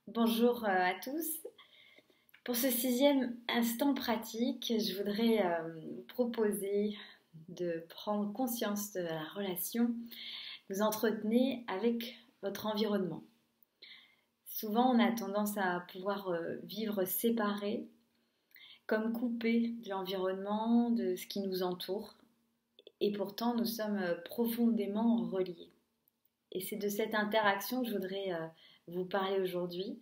Bonjour à tous. Pour ce sixième instant pratique, je voudrais vous proposer de prendre conscience de la relation que vous entretenez avec votre environnement. Souvent, on a tendance à pouvoir vivre séparés, comme coupés de l'environnement, de ce qui nous entoure. Et pourtant, nous sommes profondément reliés. Et c'est de cette interaction que je voudrais vous parler aujourd'hui.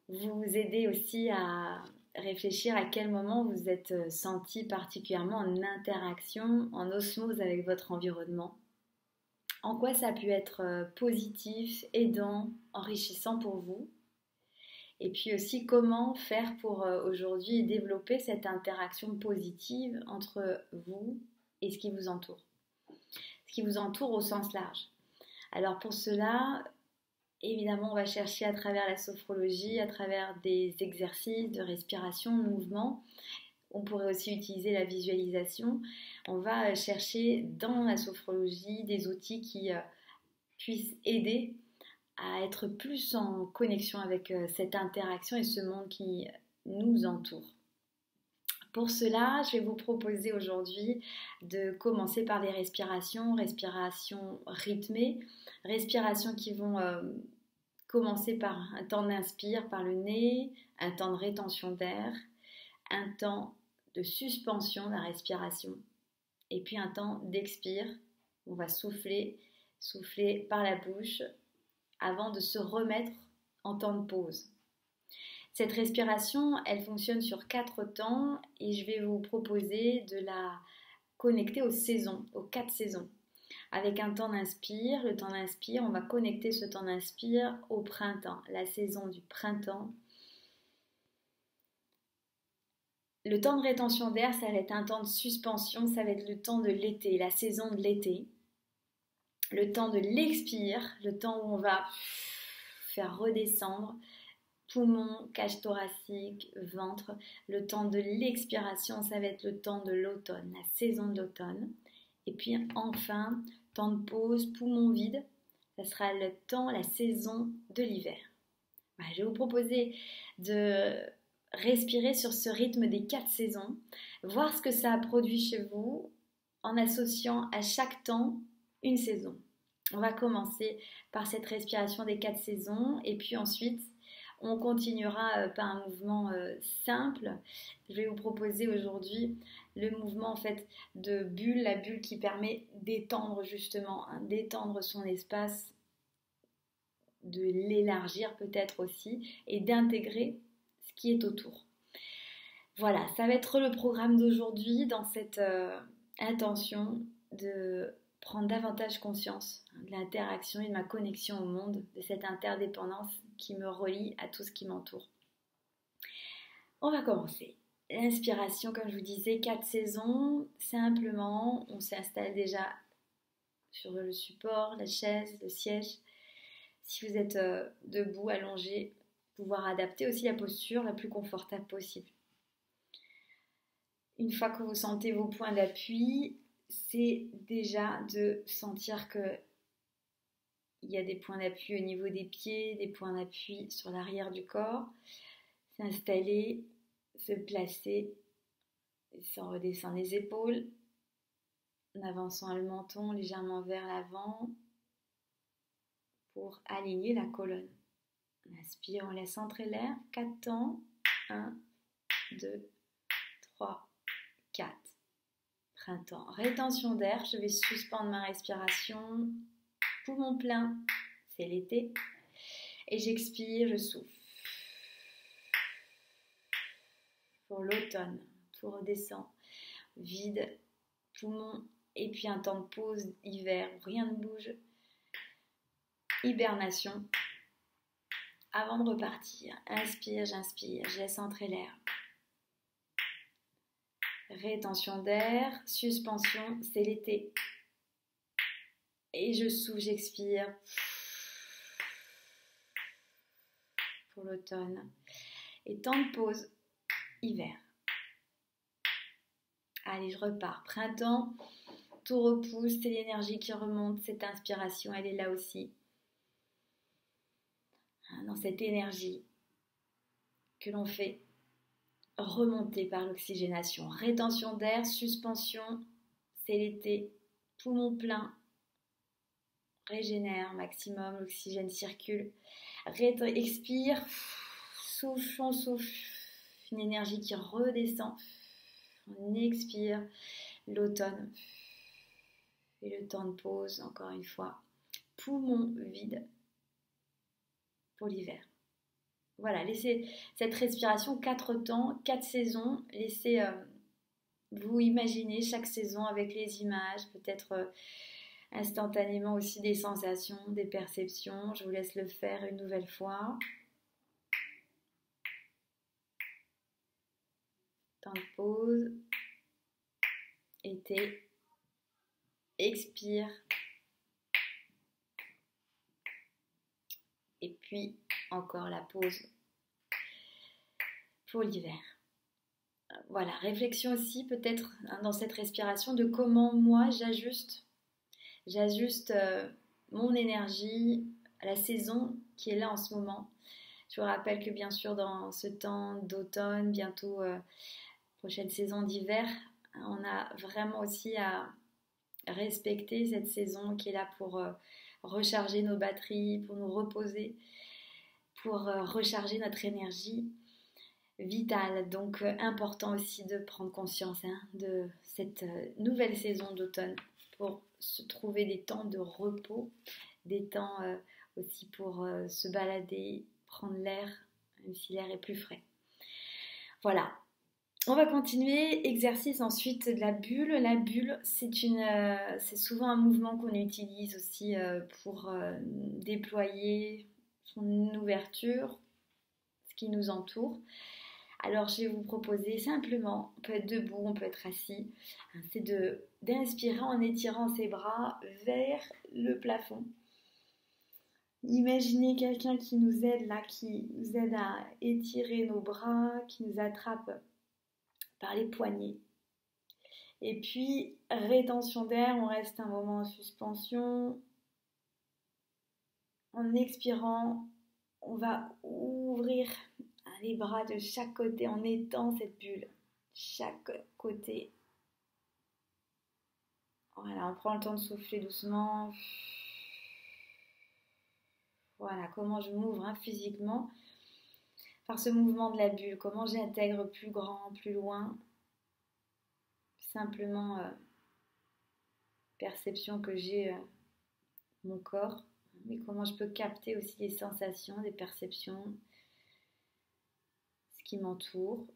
Vous aider aussi à réfléchir à quel moment vous êtes senti particulièrement en interaction, en osmose avec votre environnement. En quoi ça a pu être positif, aidant, enrichissant pour vous. Et puis aussi comment faire pour aujourd'hui développer cette interaction positive entre vous et ce qui vous entoure. Ce qui vous entoure au sens large. Alors pour cela, évidemment, on va chercher à travers la sophrologie, à travers des exercices de respiration, de mouvement. On pourrait aussi utiliser la visualisation. On va chercher dans la sophrologie des outils qui puissent aider à être plus en connexion avec cette interaction et ce monde qui nous entoure. Pour cela, je vais vous proposer aujourd'hui de commencer par des respirations rythmées, respirations qui vont commencer par un temps d'inspire par le nez, un temps de rétention d'air, un temps de suspension de la respiration et puis un temps d'expire. On va souffler par la bouche avant de se remettre en temps de pause. Cette respiration, elle fonctionne sur 4 temps et je vais vous proposer de la connecter aux saisons, aux 4 saisons. Avec un temps d'inspire, le temps d'inspire, on va connecter ce temps d'inspire au printemps, la saison du printemps. Le temps de rétention d'air, ça va être un temps de suspension, ça va être le temps de l'été, la saison de l'été. Le temps de l'expire, le temps où on va faire redescendre poumons, cage thoracique, ventre. Le temps de l'expiration, ça va être le temps de l'automne, la saison de l'automne. Et puis enfin, temps de pause, poumons vides, ça sera le temps, la saison de l'hiver. Je vais vous proposer de respirer sur ce rythme des 4 saisons, voir ce que ça a produit chez vous en associant à chaque temps une saison. On va commencer par cette respiration des 4 saisons et puis ensuite on continuera par un mouvement simple. Je vais vous proposer aujourd'hui le mouvement en fait de bulle, la bulle qui permet d'étendre justement, d'étendre son espace, de l'élargir peut-être aussi et d'intégrer ce qui est autour. Voilà, ça va être le programme d'aujourd'hui dans cette intention de prendre davantage conscience de l'interaction et de ma connexion au monde, de cette interdépendance qui me relie à tout ce qui m'entoure. On va commencer. L'inspiration, comme je vous disais, 4 saisons. Simplement, on s'installe déjà sur le support, la chaise, le siège. Si vous êtes debout, allongé, pouvoir adapter aussi la posture la plus confortable possible. Une fois que vous sentez vos points d'appui, c'est déjà de sentir que il y a des points d'appui au niveau des pieds, des points d'appui sur l'arrière du corps. S'installer, se placer, sans redescendre les épaules, en avançant le menton légèrement vers l'avant pour aligner la colonne. On inspire, on laisse entrer l'air. 4 temps. 1, 2, 3, 4. Printemps. Rétention d'air. Je vais suspendre ma respiration. Poumon plein. C'est l'été. Et j'expire, je souffle. Pour l'automne, tout redescend. Vide, poumon. Et puis un temps de pause, hiver, où rien ne bouge. Hibernation. Avant de repartir, inspire, j'inspire, je laisse entrer l'air. Rétention d'air, suspension, c'est l'été. Et je souffle, j'expire. Pour l'automne. Et temps de pause, hiver. Allez, je repars. Printemps, tout repousse, c'est l'énergie qui remonte, cette inspiration, elle est là aussi. dans cette énergie que l'on fait remonter par l'oxygénation. Rétention d'air, suspension, c'est l'été, poumon plein, régénère maximum, l'oxygène circule. Expire, souffle, on souffle, une énergie qui redescend. On expire, l'automne et le temps de pause, encore une fois. Poumon vide pour l'hiver. Voilà, laissez cette respiration 4 temps, 4 saisons. Laissez vous imaginer chaque saison avec les images, peut-être instantanément aussi des sensations, des perceptions. Je vous laisse le faire une nouvelle fois. Temps de pause. Été. Expire. Et puis encore la pause pour l'hiver. Voilà, réflexion aussi peut-être dans cette respiration de comment moi j'ajuste mon énergie à la saison qui est là en ce moment. Je vous rappelle que bien sûr dans ce temps d'automne, bientôt prochaine saison d'hiver, on a vraiment aussi à respecter cette saison qui est là pour recharger nos batteries, pour nous reposer, pour recharger notre énergie vitale. Donc important aussi de prendre conscience de cette nouvelle saison d'automne pour se trouver des temps de repos, des temps aussi pour se balader, prendre l'air, même si l'air est plus frais. Voilà. On va continuer. Exercice ensuite de la bulle. La bulle, c'est souvent un mouvement qu'on utilise aussi pour déployer son ouverture, ce qui nous entoure. Alors, je vais vous proposer simplement, on peut être debout, on peut être assis, c'est d'inspirer en étirant ses bras vers le plafond. Imaginez quelqu'un qui nous aide là, qui nous aide à étirer nos bras, qui nous attrape par les poignets. Et puis, rétention d'air, on reste un moment en suspension. En expirant, on va ouvrir les bras de chaque côté en étend cette bulle. Chaque côté. Voilà, on prend le temps de souffler doucement. Voilà, comment je m'ouvre physiquement par ce mouvement de la bulle. Comment j'intègre plus grand, plus loin. Simplement perception que j'ai mon corps. Mais comment je peux capter aussi des sensations, des perceptions, ce qui m'entoure,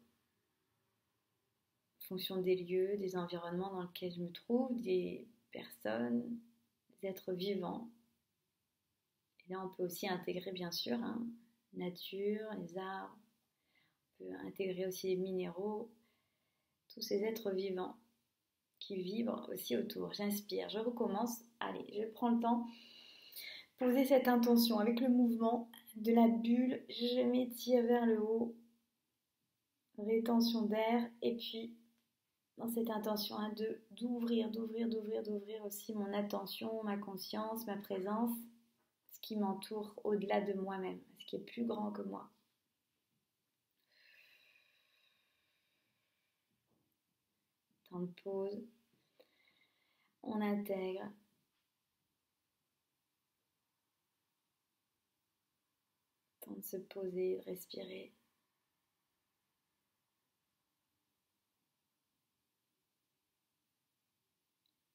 en fonction des lieux, des environnements dans lesquels je me trouve, des personnes, des êtres vivants. Et là, on peut aussi intégrer, bien sûr, nature, les arbres, on peut intégrer aussi les minéraux, tous ces êtres vivants qui vibrent aussi autour. J'inspire, je recommence. Allez, je prends le temps. Posez cette intention avec le mouvement de la bulle. Je m'étire vers le haut. Rétention d'air. Et puis, dans cette intention d'ouvrir aussi mon attention, ma conscience, ma présence, ce qui m'entoure au-delà de moi-même, ce qui est plus grand que moi. Temps de pause. On intègre. Temps de se poser, de respirer.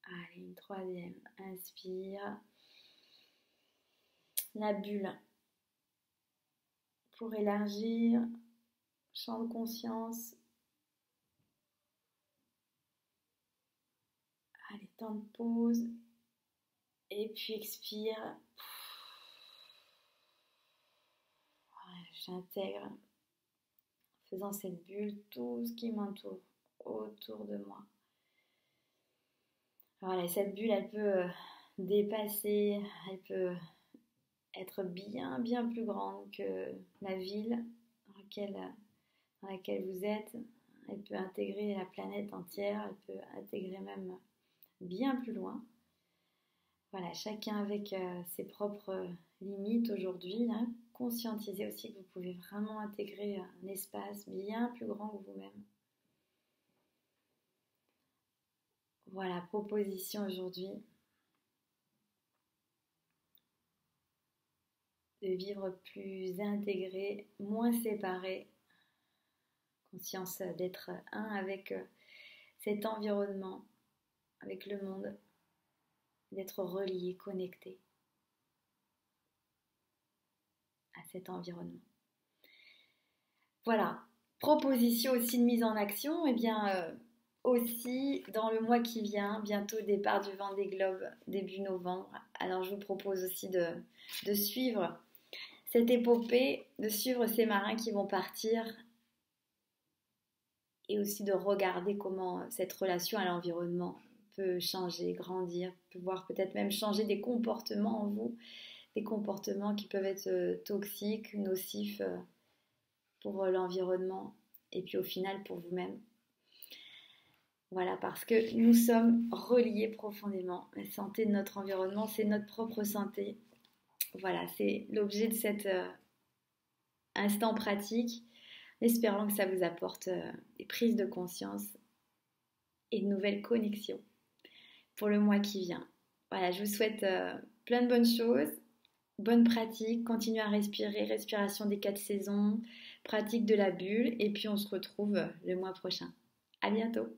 Allez, une troisième. Inspire. La bulle. Pour élargir. Champ de conscience. Allez, temps de pause. Et puis expire. J'intègre, en faisant cette bulle, tout ce qui m'entoure autour de moi. Voilà, cette bulle, elle peut dépasser, elle peut être bien plus grande que la ville dans laquelle vous êtes. Elle peut intégrer la planète entière, elle peut intégrer même bien plus loin. Voilà, chacun avec ses propres limites aujourd'hui, conscientiser aussi que vous pouvez vraiment intégrer un espace bien plus grand que vous-même. Voilà, proposition aujourd'hui de vivre plus intégré, moins séparé, conscience d'être un avec cet environnement, avec le monde, d'être relié, connecté à cet environnement. Voilà, proposition aussi de mise en action, et bien aussi dans le mois qui vient, bientôt départ du Vendée Globe, début novembre. Alors je vous propose aussi de suivre cette épopée, de suivre ces marins qui vont partir et aussi de regarder comment cette relation à l'environnement peut changer, grandir, pouvoir peut-être même changer des comportements en vous, des comportements qui peuvent être toxiques, nocifs pour l'environnement et puis au final pour vous-même. Voilà, parce que nous sommes reliés profondément. La santé de notre environnement, c'est notre propre santé. Voilà, c'est l'objet de cet instant pratique. Espérons que ça vous apporte des prises de conscience et de nouvelles connexions pour le mois qui vient. Voilà, je vous souhaite plein de bonnes choses, bonnes pratiques, continuez à respirer, respiration des 4 saisons, pratique de la bulle, et puis on se retrouve le mois prochain. À bientôt!